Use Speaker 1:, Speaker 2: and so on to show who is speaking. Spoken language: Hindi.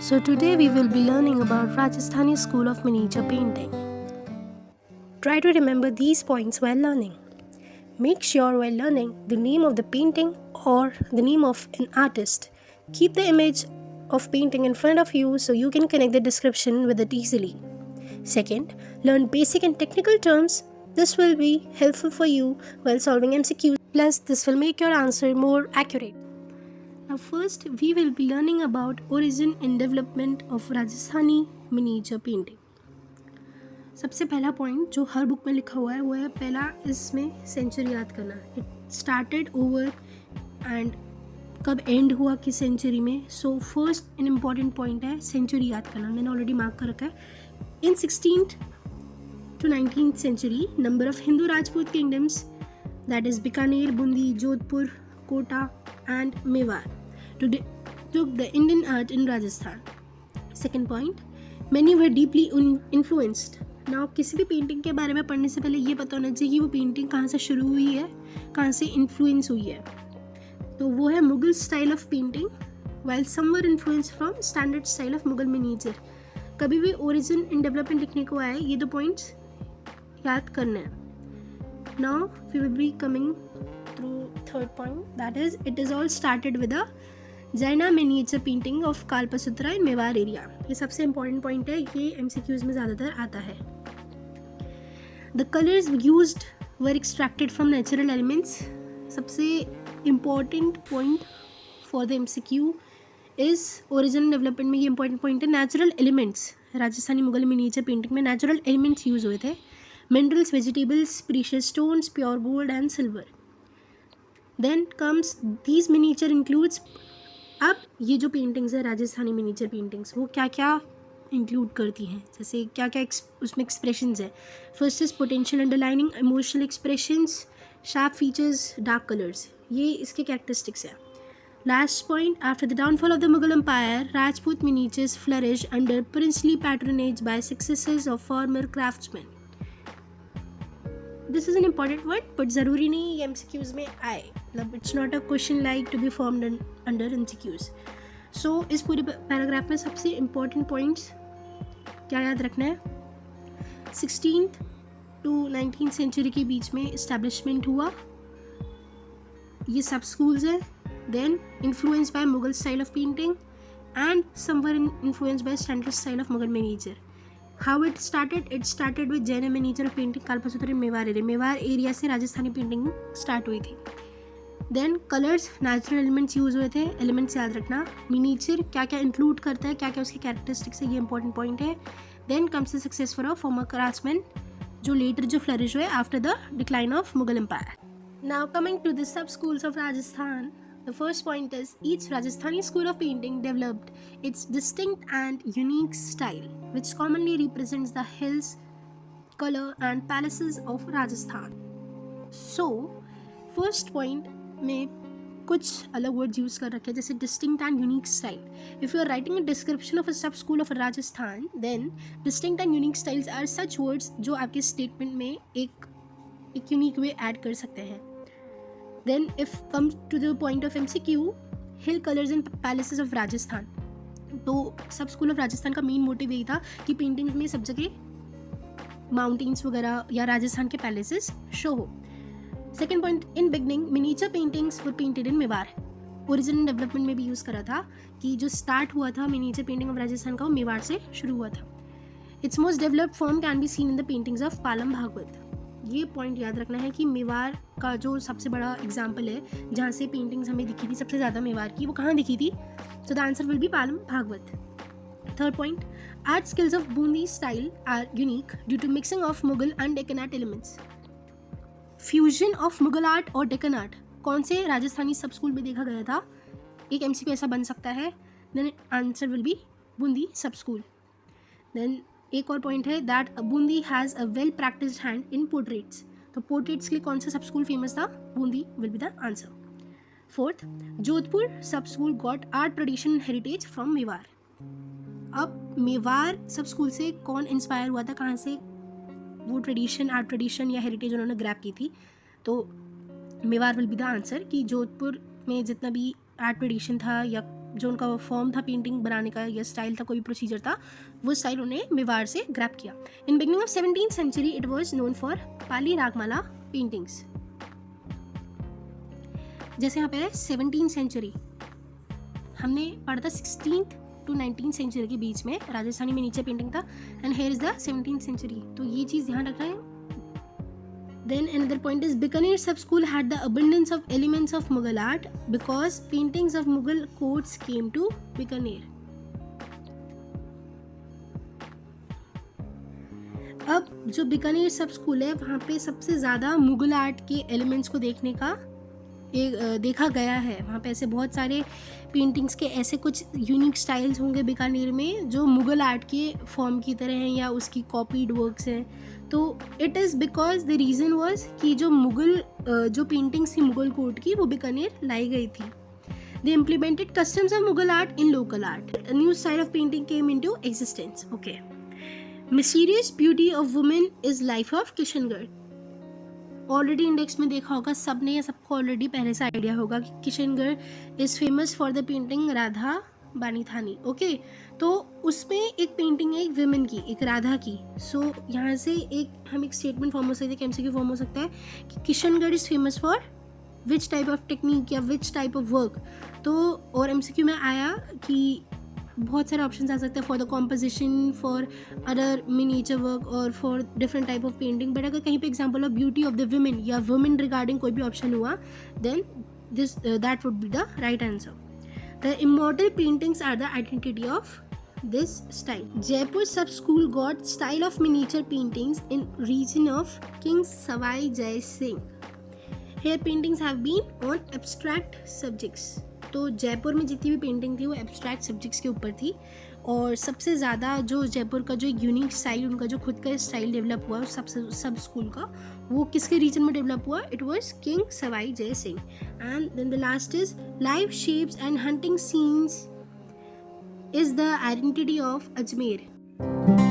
Speaker 1: So today we will be learning about Rajasthani School of Miniature Painting. Try to remember these points while learning. Make sure while learning the name of the painting or the name of an artist. Keep the image of painting in front of you so you can connect the description with it easily. Second, learn basic and technical terms. This will be helpful for you while solving MCQs. Plus, this will make your answer more accurate. Now first we will be learning about origin and development of Rajasthani miniature painting. सबसे पहला पॉइंट जो हर बुक में लिखा हुआ है वो है पहला इसमें सेंचुरी याद करना. इट स्टार्टेड ओवर एंड कब एंड हुआ किस सेंचुरी में. So first an important point है सेंचुरी याद करना. मैंने ऑलरेडी मार्क कर रखा है. इन 16th to 19th century number of Hindu Rajput kingdoms, that is Bikaner, Bundi, Jodhpur, Kota and Mewar, took the Indian art in Rajasthan. Second point, many were deeply influenced. Now किसी भी पेंटिंग के बारे में पढ़ने से पहले ये पता होना चाहिए कि वो पेंटिंग कहाँ से शुरू हुई है, कहाँ से इन्फ्लुएंस हुई है. तो वो है Mughal style of painting, while some were influenced from standard style of Mughal miniature. कभी भी ओरिजिन एंड डेवलपमेंट लिखने को आए ये दो पॉइंट्स याद करने हैं. Now we will be coming through third point, that is it is all started with a Jaina miniature painting of Kalpasutra in Mewar area. ये सबसे important point है, ये MCQs में ज़्यादातर आता है. The colors used were extracted from natural elements. सबसे important point for the MCQ is origin development में ये important point है natural elements. Rajasthani Mughal miniature painting में natural elements use हुए थे. Minerals, vegetables, precious stones, pure gold and silver. Then comes these miniature includes. अब ये जो पेंटिंग्स है राजस्थानी मिनीचर पेंटिंग्स वो क्या क्या इंक्लूड करती हैं, जैसे क्या क्या उसमें एक्सप्रेशंस है. First is potential underlining, emotional expressions, sharp features, dark colours. ये इसके कैरेक्टरिस्टिक्स है. Last point, after the downfall of the Mughal empire Rajput miniatures flourish under princely patronage by successors of former craftsmen. This is an important word but ज़रूरी नहीं ये MCQs में आए, मतलब it's not a question like to be formed under MCQs. So इस पूरे पैराग्राफ में सबसे इम्पॉर्टेंट पॉइंट्स क्या याद रखना है. 16th to 19th सेंचुरी के बीच में इस्टेब्लिशमेंट हुआ, ये सब स्कूल्स हैं. Then influence by Mughal style of painting and somewhere influence by standard style of Mughal miniature. How it started? It started with Jaina miniature painting Kalpasutra in Mewar area. Mewar area से राजस्थानी पेंटिंग स्टार्ट हुई थी. Then colours, natural elements use हुए थे. एलिमेंट्स याद रखना. मिनीचर क्या क्या इंक्लूड करता है, क्या क्या उसकी कैरेक्टरिस्टिक्स है, ये इंपॉर्टेंट पॉइंट है. Then comes the success for former craftsman जो लेटर जो फ्लरिश हुए after the decline of Mughal empire. Now coming to the sub schools of Rajasthan. The first point is each Rajasthani school of painting developed its distinct and unique style, which commonly represents the hills, color and palaces of Rajasthan. So, first point में कुछ अलग words use कर रखे हैं जैसे distinct and unique style. If you are writing a description of a sub school of Rajasthan, then distinct and unique styles are such words जो आपके statement में एक unique way add कर सकते हैं. Then if comes to the point of MCQ, hill colors and palaces of Rajasthan. तो सब स्कूल ऑफ राजस्थान का मेन मोटिव यही था कि पेंटिंग में सब जगह माउंटेन्स वगैरह या राजस्थान के पैलेसेस शो हो. Second point, in beginning miniature paintings were painted in Mewar. Original development में भी यूज़ करा था कि जो स्टार्ट हुआ था मिनीचर पेंटिंग ऑफ राजस्थान का वो मेवाड़ से शुरू हुआ था. It's most developed form can be seen in the paintings of Palam Bhagwat. ये पॉइंट याद रखना है कि मेवाड़ का जो सबसे बड़ा एग्जाम्पल है जहाँ से पेंटिंग्स हमें दिखी थी सबसे ज़्यादा मेवाड़ की, वो कहाँ दिखी थी. So the answer will be Palam Bhagwat. Third point, art skills of Bundi style are unique due to mixing of Mughal and Deccan art elements. Fusion of Mughal art और डेक्कन आर्ट कौन से राजस्थानी सब स्कूल में देखा गया था. एक MCQ ऐसा बन सकता है. Then answer will be Bundi sub school. Then एक और पॉइंट है that Bundi has a well practised hand in portraits. तो पोर्ट्रेट्स के लिए कौन सा सब स्कूल फेमस था. Bundi will be the answer. Fourth, Jodhpur sub school got art tradition heritage from Mewar. अब मेवार सब स्कूल से कौन इंस्पायर हुआ था, कहाँ से वो ट्रेडिशन आर्ट ट्रेडिशन या हेरिटेज उन्होंने ग्रैब की थी. तो Mewar will be the answer कि जोधपुर में जितना भी आर्ट ट्रेडिशन था या जो उनका फॉर्म था पेंटिंग बनाने का या स्टाइल था, कोई भी प्रोसीजर था, वो स्टाइल उन्हें मेवाड़ से ग्रैब किया. In beginning of 17th century it was known for Pali Ragamala paintings. जैसे यहाँ पे है 17th century, हमने पढ़ा था 16th to 19th century के बीच में राजस्थानी में नीचे पेंटिंग था, and here is the 17th century. तो ये चीज़ ध्यान रखना है. Then another point is Bikaner sub school had the abundance of elements of Mughal art because paintings of Mughal courts came to Bikaner. अब जो बीकानेर सब स्कूल है वहाँ पे सबसे ज़्यादा मुगल आर्ट के एलिमेंट्स को देखने का देखा गया है. वहाँ पे ऐसे बहुत सारे पेंटिंग्स के ऐसे कुछ यूनिक स्टाइल्स होंगे बीकानेर में जो मुगल आर्ट के फॉर्म की तरह हैं या उसकी कॉपीड वर्क्स हैं. तो it is because the reason was कि जो मुगल जो पेंटिंग्स थी मुगल कोर्ट की वो बीकानेर लाई गई थी. They implemented customs of Mughal art in local art. New style of painting came into existence. Okay. Mysterious beauty of women is life of Kishangarh. Already index में देखा होगा सबने, या सबको ऑलरेडी पहले से आइडिया होगा कि Kishangarh is famous for the painting Radha Bani Thani. Okay. तो उसमें एक पेंटिंग है एक विमेन की, एक राधा की. सो यहाँ से हम एक स्टेटमेंट फॉर्म हो सकता है कि एमसीक्यू फॉर्म हो सकता है कि Kishangarh is famous for which type of technique या विच टाइप ऑफ वर्क. तो और एमसीक्यू में आया कि बहुत सारे ऑप्शन आ सकते हैं for the composition, for other miniature work और for different type of painting. But अगर कहीं पे example of beauty of the women या वुमेन रिगार्डिंग कोई भी ऑप्शन हुआ then this that would be the right answer. The immortal paintings are the identity of this style. Jaipur sub school got style of miniature paintings in region of King Savai Jai Singh. Here paintings have been on abstract subjects. तो जयपुर में जितनी भी पेंटिंग थी वो एब्स्ट्रैक्ट सब्जेक्ट्स के ऊपर थी. और सबसे ज़्यादा जो जयपुर का जो यूनिक स्टाइल, उनका जो खुद का स्टाइल डेवलप हुआ सब स्कूल का, वो किसके रीजन में डेवलप हुआ? It was king Sawai Jai Singh. And then the last is live shapes and hunting scenes is the identity of Ajmer.